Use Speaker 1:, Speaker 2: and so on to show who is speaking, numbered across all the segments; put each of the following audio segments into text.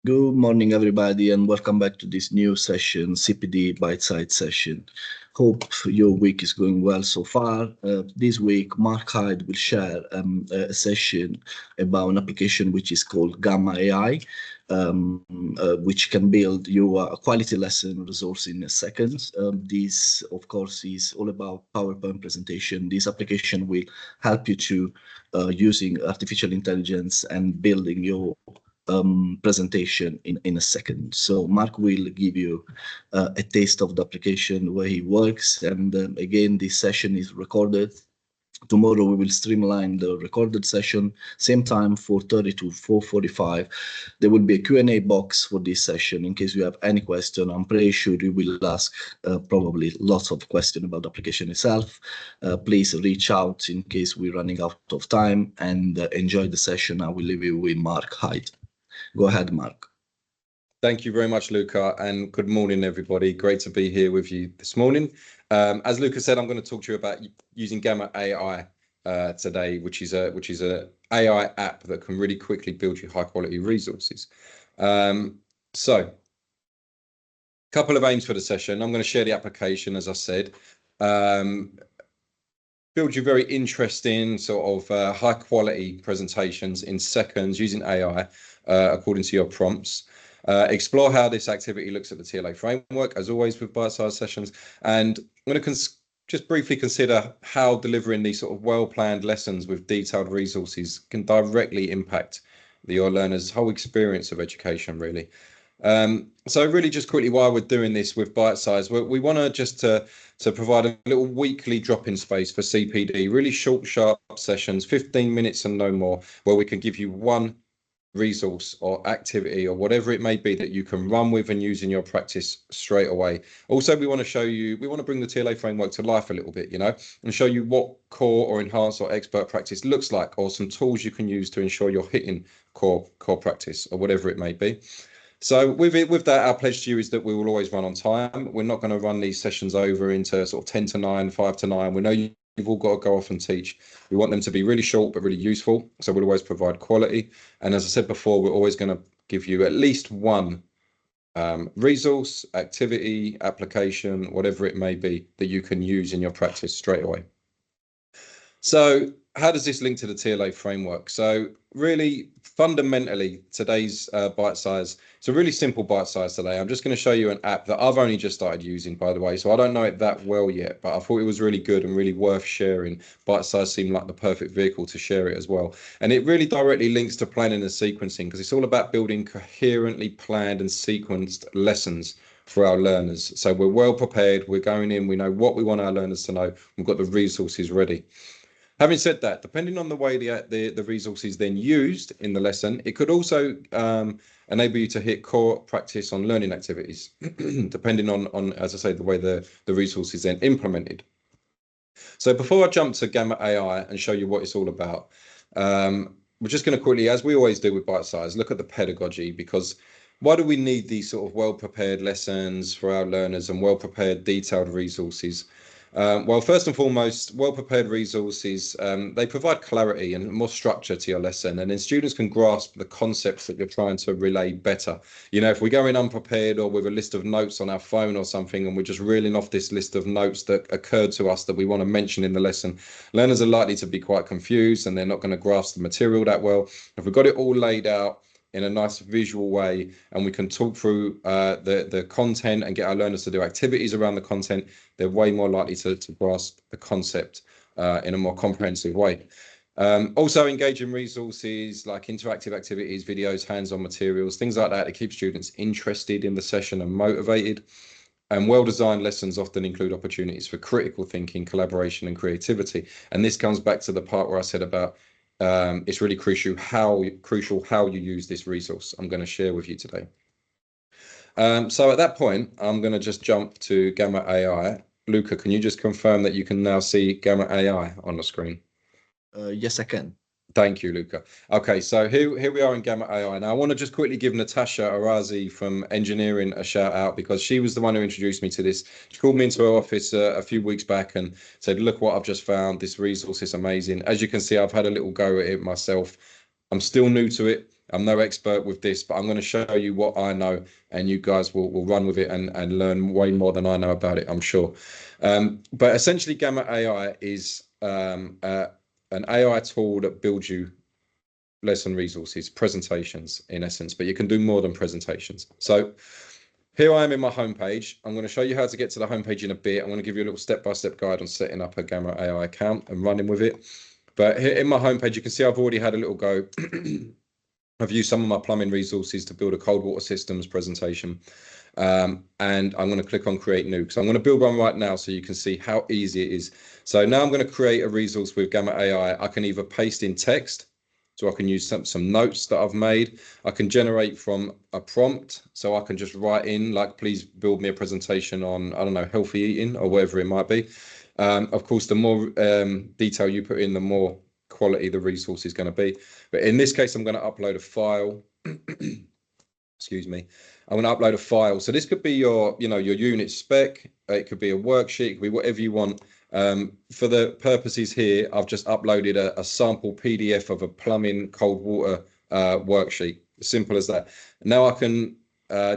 Speaker 1: Good morning, everybody, and welcome back to this new session, CPD Bitesize session. Hope your week is going well so far. This week, Mark Hyde will share a session about an application which is called Gamma AI, which can build you a quality lesson resource in seconds. This, of course, is all about PowerPoint presentation. This application will help you to using artificial intelligence and building your presentation in a second. So Mark will give you a taste of the application, where he works. And again, this session is recorded. Tomorrow we will streamline the recorded session, same time, 4:30 to 4:45. There will be a Q&A box for this session in case you have any question. I'm pretty sure you will ask probably lots of questions about the application itself. Please reach out in case we're running out of time, and enjoy the session. I will leave you with Mark Hyde. Go ahead, Mark.
Speaker 2: Thank you very much, Luca, and good morning, everybody. Great to be here with you this morning. As Luca said, I'm going to talk to you about using Gamma AI today, which is a AI app that can really quickly build you high quality resources. So, a couple of aims for the session. I'm going to share the application, as I said. Build you very interesting sort of high quality presentations in seconds using AI according to your prompts. Explore how this activity looks at the TLA framework, as always with bite-sized sessions. And I'm going to just briefly consider how delivering these sort of well-planned lessons with detailed resources can directly impact your learners' whole experience of education, really. So really just quickly, why we're doing this with Bitesize, we want to just to provide a little weekly drop-in space for CPD, really short, sharp sessions, 15 minutes and no more, where we can give you one resource or activity or whatever it may be that you can run with and use in your practice straight away. Also, we want to bring the TLA framework to life a little bit, and show you what core or enhanced or expert practice looks like, or some tools you can use to ensure you're hitting core practice or whatever it may be. So with that, our pledge to you is that we will always run on time. We're not going to run these sessions over into sort of 10 to 9, 5 to 9. We know you've all got to go off and teach. We want them to be really short but really useful. So we'll always provide quality. And as I said before, we're always going to give you at least one resource, activity, application, whatever it may be, that you can use in your practice straight away. So how does this link to the TLA framework? So really, fundamentally, today's bite size, it's a really simple bite size today. I'm just going to show you an app that I've only just started using, by the way, so I don't know it that well yet, but I thought it was really good and really worth sharing. Bite size seemed like the perfect vehicle to share it as well. And it really directly links to planning and sequencing, because it's all about building coherently planned and sequenced lessons for our learners. So we're well prepared, we're going in, we know what we want our learners to know, we've got the resources ready. Having said that, depending on the way the resource is then used in the lesson, it could also enable you to hit core practice on learning activities, depending on, as I say, the way the resource is then implemented. So before I jump to Gamma AI and show you what it's all about, we're just going to quickly, as we always do with Bitesize, look at the pedagogy, because why do we need these sort of well-prepared lessons for our learners and well-prepared detailed resources? Well, first and foremost, well-prepared resources, they provide clarity and more structure to your lesson, and then students can grasp the concepts that you're trying to relay better. If we go in unprepared or with a list of notes on our phone or something, and we're just reeling off this list of notes that occurred to us that we want to mention in the lesson, learners are likely to be quite confused and they're not going to grasp the material that well. If we've got it all laid out in a nice visual way, and we can talk through the content and get our learners to do activities around the content, they're way more likely to grasp the concept in a more comprehensive way. Also, engaging resources like interactive activities, videos, hands-on materials, things like that keep students interested in the session and motivated. And well-designed lessons often include opportunities for critical thinking, collaboration, and creativity. And this comes back to the part where I said about it's really crucial how you use this resource I'm going to share with you today. So at that point, I'm going to just jump to Gamma AI. Luca, can you just confirm that you can now see Gamma AI on the screen?
Speaker 1: Yes, I can.
Speaker 2: Thank you, Luca. Okay, so here we are in Gamma AI. Now, I want to just quickly give Natasha Arazi from engineering a shout out, because she was the one who introduced me to this. She called me into her office a few weeks back and said, look what I've just found. This resource is amazing. As you can see, I've had a little go at it myself. I'm still new to it. I'm no expert with this, but I'm going to show you what I know, and you guys will run with it and learn way more than I know about it, I'm sure. But essentially, Gamma AI is an AI tool that builds you lesson resources, presentations in essence, but you can do more than presentations. So here I am in my homepage. I'm going to show you how to get to the homepage in a bit. I'm going to give you a little step-by-step guide on setting up a Gamma AI account and running with it. But here in my homepage, you can see I've already had a little go. I've used some of my plumbing resources to build a cold water systems presentation. And I'm going to click on create new, because I'm going to build one right now so you can see how easy it is. So now I'm going to create a resource with Gamma AI. I can either paste in text, so I can use some notes that I've made. I can generate from a prompt, so I can just write in, like, please build me a presentation on, I don't know, healthy eating or whatever it might be. Of course, the more detail you put in, the more quality the resource is going to be. But in this case, I'm going to upload a file. Excuse me. I'm going to upload a file. So this could be your, your unit spec. It could be a worksheet. It could be whatever you want. For the purposes here, I've just uploaded a sample PDF of a plumbing cold water worksheet. Simple as that. Now I can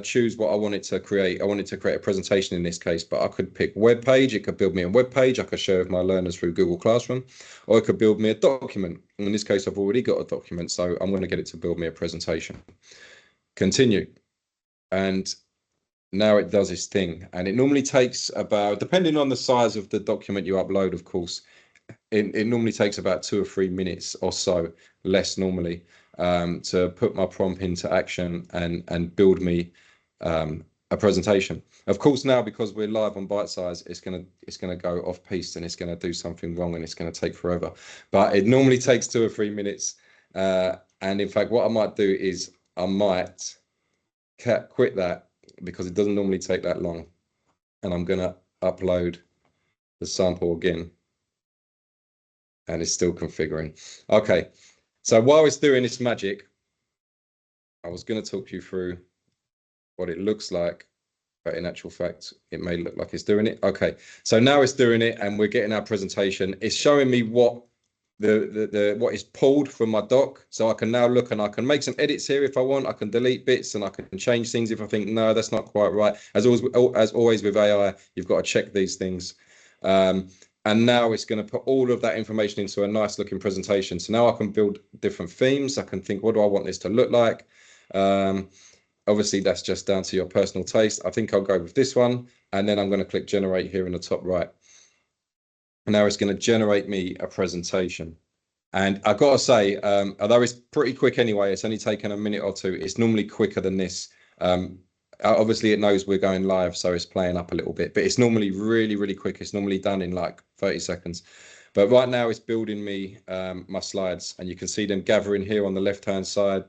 Speaker 2: choose what I want it to create. I wanted to create a presentation in this case, but I could pick web page. It could build me a web page. I could share with my learners through Google Classroom, or it could build me a document. In this case, I've already got a document, so I'm going to get it to build me a presentation. Continue. And now it does its thing. And it normally takes about, depending on the size of the document you upload, of course, it normally takes about 2 or 3 minutes or so, less normally, to put my prompt into action and build me a presentation. Of course, now because we're live on Bitesize, it's gonna go off piste and it's gonna do something wrong and it's gonna take forever. But it normally takes 2 or 3 minutes. And in fact, what I might do is I might quit that, because it doesn't normally take that long. And I'm gonna upload the sample again. And it's still configuring. Okay, so while it's doing its magic, I was going to talk you through what it looks like, but in actual fact, it may look like it's doing it. Okay, so now it's doing it, and we're getting our presentation. It's showing me what what is pulled from my doc, so I can now look and I can make some edits here if I want. I can delete bits and I can change things if I think no, that's not quite right. As always with AI, you've got to check these things. And now it's going to put all of that information into a nice looking presentation. So now I can build different themes. I can think, what do I want this to look like? Obviously, that's just down to your personal taste. I think I'll go with this one. And then I'm going to click generate here in the top right. And now it's going to generate me a presentation. And I've got to say, although it's pretty quick anyway, it's only taken a minute or two. It's normally quicker than this. Obviously it knows we're going live, so it's playing up a little bit, but it's normally really, really quick. It's normally done in like 30 seconds. But right now it's building me my slides, and you can see them gathering here on the left-hand side.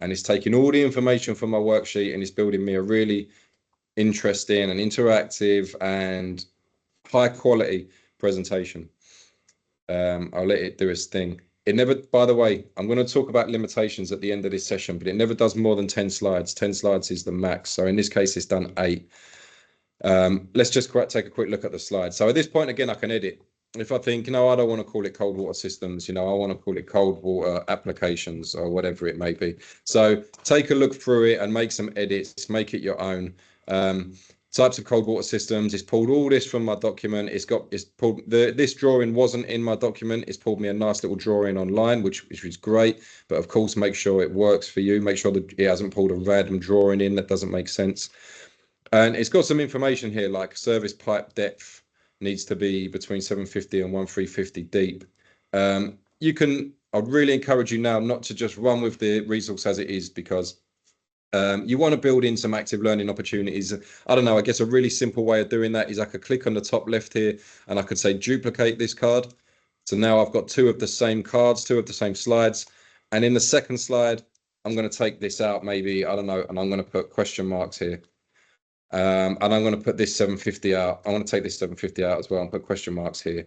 Speaker 2: And it's taking all the information from my worksheet and it's building me a really interesting and interactive and high quality presentation. I'll let it do its thing. It never, by the way, I'm going to talk about limitations at the end of this session, but it never does more than 10 slides. 10 slides is the max. So in this case, it's done 8. Let's just take a quick look at the slides. So at this point, again, I can edit. If I think, I don't want to call it cold water systems, I want to call it cold water applications or whatever it may be. So take a look through it and make some edits, make it your own. Types of cold water systems. It's pulled all this from my document. It's pulled this drawing wasn't in my document. It's pulled me a nice little drawing online, which is great. But of course, make sure it works for you. Make sure that it hasn't pulled a random drawing in that doesn't make sense. And it's got some information here, like service pipe depth needs to be between 750 and 1350 deep. I'd really encourage you now not to just run with the resource as it is, because you want to build in some active learning opportunities. I don't know, I guess a really simple way of doing that is I could click on the top left here and I could say duplicate this card. So now I've got 2 of the same cards, 2 of the same slides. And in the second slide, I'm going to take this out maybe, I don't know, and I'm going to put question marks here. And I'm going to put this 750 out. I want to take this 750 out as well and put question marks here.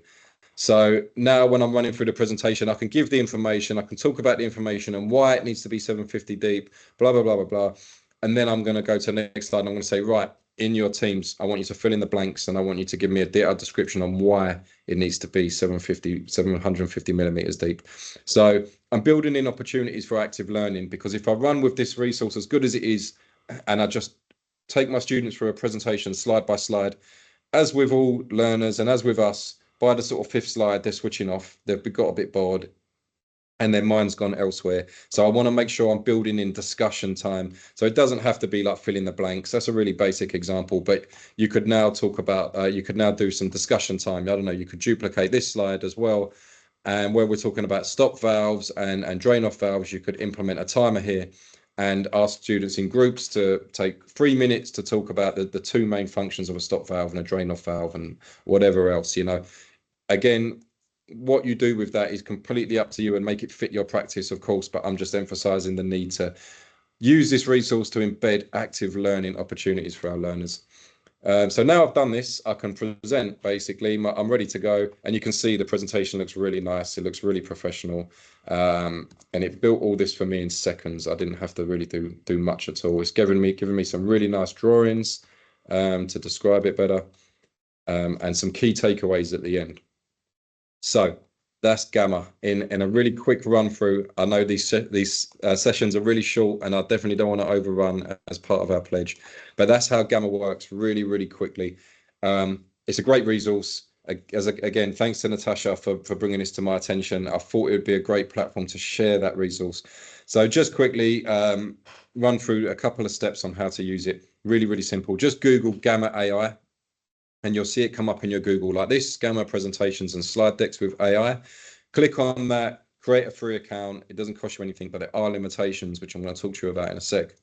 Speaker 2: So now when I'm running through the presentation, I can give the information, I can talk about the information and why it needs to be 750 deep, blah, blah, blah, blah, blah. And then I'm going to go to the next slide and I'm going to say, right, in your teams, I want you to fill in the blanks, and I want you to give me a detailed description on why it needs to be 750 millimeters deep. So I'm building in opportunities for active learning, because if I run with this resource as good as it is, and I just take my students through a presentation slide by slide, as with all learners and as with us, by the sort of fifth slide, they're switching off, they've got a bit bored, and their mind's gone elsewhere. So I want to make sure I'm building in discussion time. So it doesn't have to be like fill in the blanks. That's a really basic example, but you could now talk about, you could now do some discussion time. I don't know, you could duplicate this slide as well. And where we're talking about stop valves and drain off valves, you could implement a timer here and ask students in groups to take 3 minutes to talk about the two main functions of a stop valve and a drain off valve and whatever else, you know. Again, what you do with that is completely up to you, and make it fit your practice, of course, but I'm just emphasizing the need to use this resource to embed active learning opportunities for our learners. So now I've done this, I can present basically. I'm ready to go, and you can see the presentation looks really nice. It looks really professional, and it built all this for me in seconds. I didn't have to really do much at all. It's giving me some really nice drawings to describe it better, and some key takeaways at the end. So that's Gamma in a really quick run through. I know these sessions are really short, and I definitely don't want to overrun as part of our pledge, but that's how Gamma works, really, really quickly. It's a great resource. Again, thanks to Natasha for bringing this to my attention. I thought it would be a great platform to share that resource. So just quickly run through a couple of steps on how to use it. Really, really simple. Just Google Gamma AI, and you'll see it come up in your Google like this: Gamma presentations and slide decks with AI. Click on that, create a free account. It doesn't cost you anything, but there are limitations, which I'm going to talk to you about in a sec.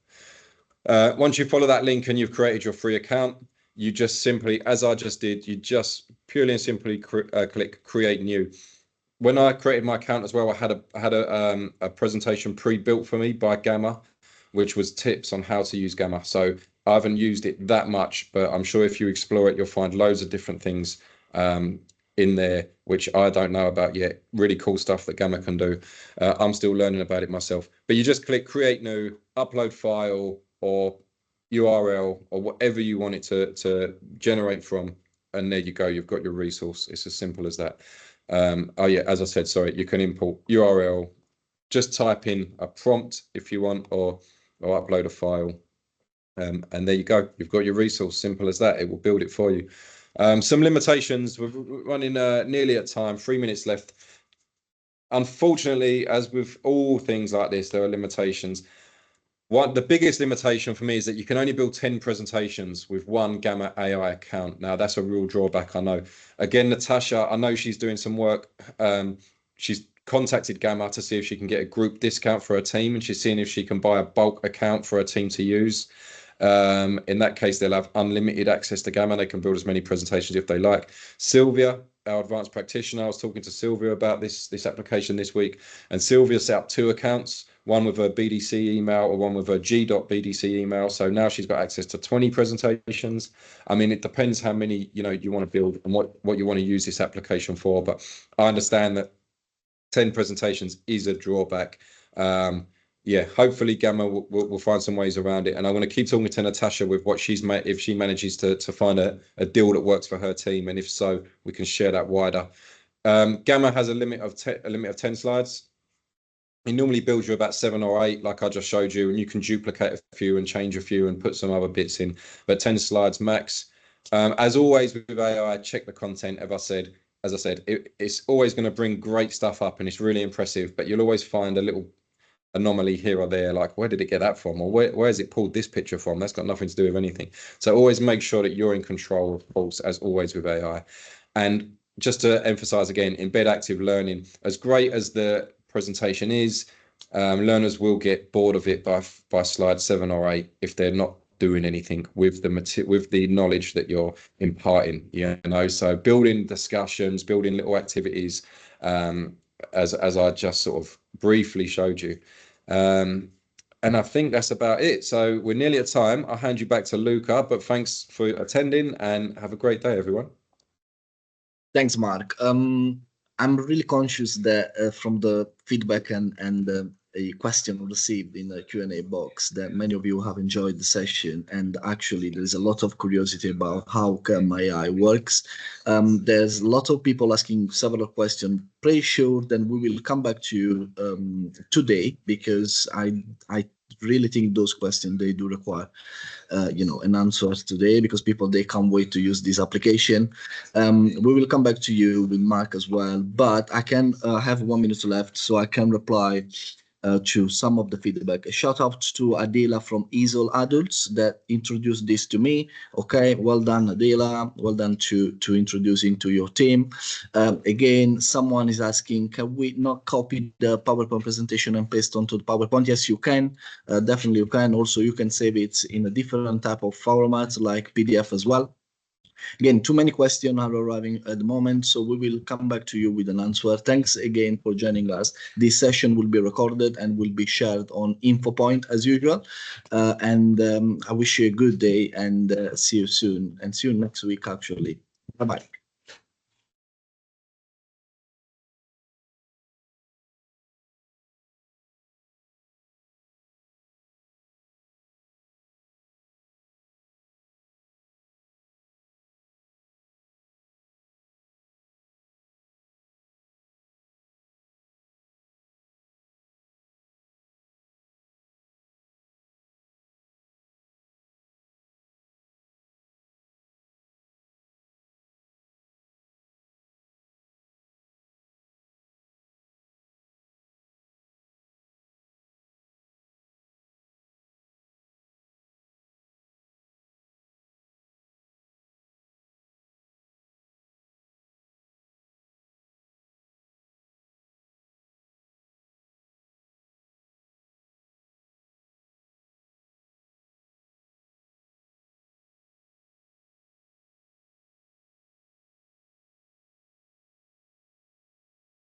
Speaker 2: Once you follow that link and you've created your free account, you just simply, as I just did, you just purely and simply click create new. When I created my account as well, I had a presentation pre-built for me by Gamma, which was tips on how to use Gamma. So I haven't used it that much, but I'm sure if you explore it, you'll find loads of different things in there, which I don't know about yet. Really cool stuff that Gamma can do. I'm still learning about it myself. But you just click create new, upload file or URL or whatever you want it to generate from. And there you go. You've got your resource. It's as simple as that. Oh yeah, as I said, sorry, you can import URL. Just type in a prompt if you want, or upload a file. And there you go. You've got your resource. Simple as that. It will build it for you. Some limitations. We're running nearly at time. 3 minutes left. Unfortunately, as with all things like this, there are limitations. The biggest limitation for me is that you can only build 10 presentations with one Gamma AI account. Now, that's a real drawback, I know. Again, Natasha, I know she's doing some work. She's contacted Gamma to see if she can get a group discount for her team, and she's seeing if she can buy a bulk account for her team to use. In that case, they'll have unlimited access to Gamma. They can build as many presentations if they like. Sylvia, our advanced practitioner, I was talking to Sylvia about this application this week, and Sylvia set up 2 accounts, one with her BDC email or one with her g.bdc email. So now she's got access to 20 presentations. I mean, it depends how many you want to build and what you want to use this application for. But I understand that 10 presentations is a drawback. Yeah, hopefully Gamma will find some ways around it. And I'm going to keep talking to Natasha with what she's made, if she manages to find a deal that works for her team. And if so, we can share that wider. Gamma has a limit of 10 slides. It normally builds you about 7 or 8, like I just showed you, and you can duplicate a few and change a few and put some other bits in, but 10 slides max. As always with AI, check the content. As I said, it's always going to bring great stuff up, and it's really impressive, but you'll always find a little anomaly here or there, like where did it get that from, or where's it pulled this picture from? That's got nothing to do with anything. So always make sure that you're in control, of course, as always with AI. And just to emphasize again, embed active learning. As great as the presentation is, learners will get bored of it by slide 7 or 8 if they're not doing anything with the knowledge that you're imparting. So building discussions, building little activities, as I just sort of briefly showed you. And I think that's about it. So we're nearly at time. I'll hand you back to Luca, but thanks for attending and have a great day, everyone.
Speaker 1: Thanks, Mark. I'm really conscious that from the feedback and a question received in the Q&A box that many of you have enjoyed the session, and actually there is a lot of curiosity about how CAM AI works. There's a lot of people asking several questions. Pretty sure that we will come back to you today, because I really think those questions, they do require an answer today, because people, they can't wait to use this application. We will come back to you with Mark as well, but I can have 1 minute left, so I can reply to some of the feedback. A shout out to Adela from Easel Adults that introduced this to me. Okay, well done, Adela. Well done to introducing to your team. Again, someone is asking, can we not copy the PowerPoint presentation and paste onto the PowerPoint? Yes, you can. Definitely you can. Also, you can save it in a different type of format like PDF as well. Again, too many questions are arriving at the moment, so we will come back to you with an answer. Thanks again for joining us. This session will be recorded and will be shared on InfoPoint as usual. I wish you a good day, and see you soon, and see you next week, actually. Bye-bye.